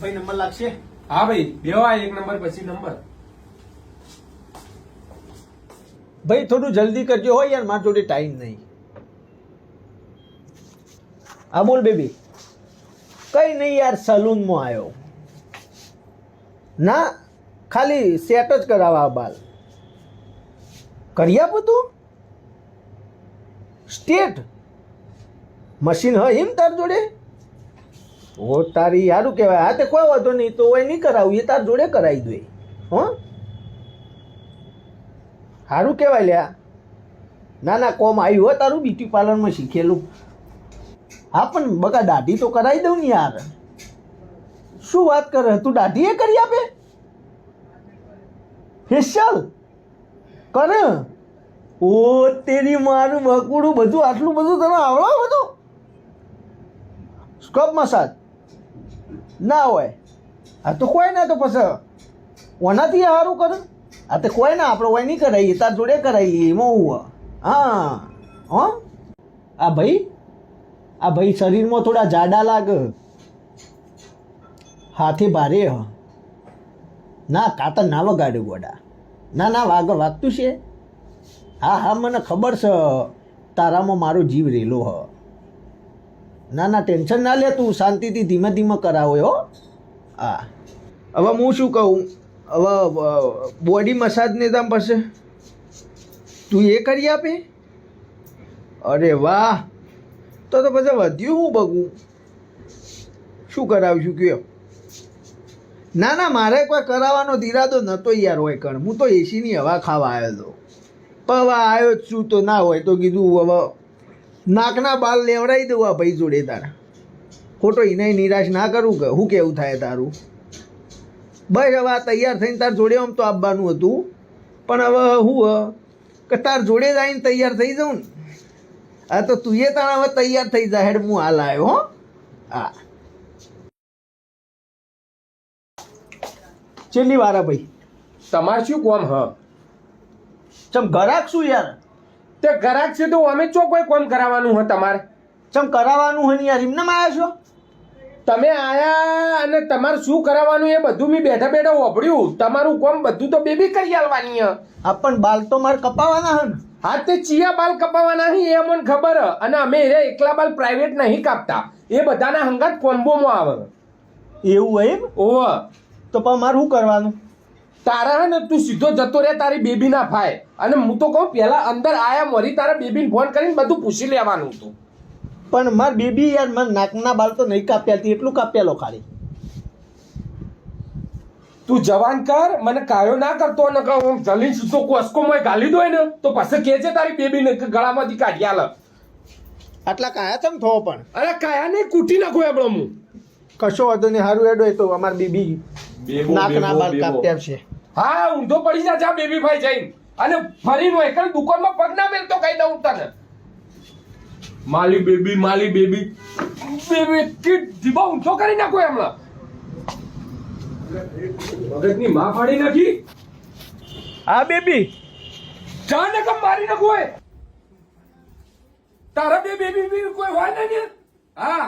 ભાઈ નંબર લાગશે? હા ભાઈ બેવા એક નંબર પછી નંબર. ભાઈ થોડું જલ્દી કરજો હો યાર, મારા જોડે ટાઈમ નહીં. હા બોલ બેબી. કઈ નહીં યાર, સલૂનમાં આવ્યો. ના ખાલી સેટ જ કરાવવા બાલ. કરી આપું તું? સ્ટેટ મશીન હોય એમ તાર જોડે? ઓ તારી સારું કહેવાય. હા તે કોઈ વાંધો નહીં, તો હોય નહીં કરાવું, એ તાર જોડે કરાવી દે. હો સારું કહેવાય લ્યા. ના ના કોમ આવ્યું હોય તારું બ્યુટી પાર્લરમાં શીખેલું. હા પણ બકા દાઢી તો કરાવી દઉં ને યાર. શું વાત કરે, તું દાઢી એ કરી આપે? ફેશિયલ કરે? ઓ તેરી મારું બકુડું, બધું આટલું બધું તને આવડે બધું? સ્કપ મસાજ ના હોય? હા તો કોઈ ના, તો પછી ઓનાથી સારું કરે. હા તો કોઈ ના, આપણે હોય નહીં કરાવીએ, તાર જોડે કરાવીએ એમાં હું. હા હો આ ભાઈ શરીરમાં થોડા જાડા લાગે, હાથે ભારે હ. ના કાતર ના વગાડે ગોડા. ના ના વાગતું છે. હા હા મને ખબર છે, તારામાં મારો જીવ રેલો હ. ના ના ટેન્શન ના લે તું, શાંતિથી ધીમે ધીમે કરાવો હો. હા હવે હું શું કહું, હવે બોડી મસાજને દામ પાસે તું એ કરી આપે? અરે વાહ, તો પછી વધ્યું હું બગું. શું કરાવીશું કયો? ના ના મારે કોઈ કરાવવાનો ઈરાદો નહોતો યાર હોય કણ. હું તો એસીની હવા ખાવા આવ્યો હતો. પણ હવે આવ્યો જ છું, તો ના હોય તો કીધું હવે નાકના બાલ લેવડાવી દઉં આ ભાઈ જોડે તારા. ખોટો એને નિરાશ ના કરું કે શું કેવું થાય તારું? બસ હવે આ તૈયાર થઈને તાર જોડે આમ તો આવવાનું હતું, પણ હવે હું કે તાર જોડે જ આવીને તૈયાર થઈ જાઉં ને. હા તો તું એ તારા હવે તૈયાર થઈ જા હેડ, હું હાલ આવ્યો હો. હા છેલ્લી વાર ભાઈ. તમારે શું કોમ હ? ચમ ઘરાક શું યાર? તે ઘરાક છે તો અમે ચો કોઈ કોમ કરાવવાનું હ તમારે? ચમ કરાવવાનું હોય ને યાર, એમને આવ્યા છો? તમે આયા અને તમારે શું કરાવવાનું એ બધું મેં બેઠા બેઠા વાપર્યું. તમારું કોમ બધું તો બેબી કરી આલવાની હ. આ પણ બાલ તો મારે કપાવાના હે ને? હા તે ચિયા બાલ કપાવવાના હી એ અમને ખબર હ. અને અમે એકલા બાલ પ્રાઇવેટ નહીં કાપતા, એ બધાના હંગાત કોમ્બોમાં આવે. એવું હોય એમ? ઓવ તો પણ મારે શું કરવાનું? તારા હે ને તું સીધો જતો રહે તારી બેબી ના ફાય. અને હું તો કહું પેલા અંદર આયા મરી તારા બેબીને ફોન કરીને બધું પૂછી લેવાનું હતું. પણ માર બેબી યાર, મને નાકના બાલ તો નહીં કાપ્યા હતી, એટલું કાપ્યાલો ખાલી. તું જવાન કર, મને કાયો ના કરતો ને કહું જલીન સીધો કોસ્કોમાં ગાલી દો ને તો પછી કે છે તારી બેબીને કે ગળામાંથી કાઢી આલે. આટલા કાયા ચમ થવો પણ? અરે કાયા ને કૂટી નાખો એબળો હું. કશો વાંધો નહીં, સારું એડો એ તો અમારી બેબી નાકના બાલ કાપ્યા છે. હા ઊંધો પડી જા જા બેબી ભાઈ જઈને, અને ફરીને એકલ દુકાનમાં પગ ના મેલતો કહી દઉં તને. માલી બેબી બેબી કીટ દીબા ઊંધો કરી નાખો હમણાં. મગજની માં ફાડી નાખી. હા બેબી જા ને કમ મારી નાખો. તારા બે બેબી કોઈ હોય ને? હા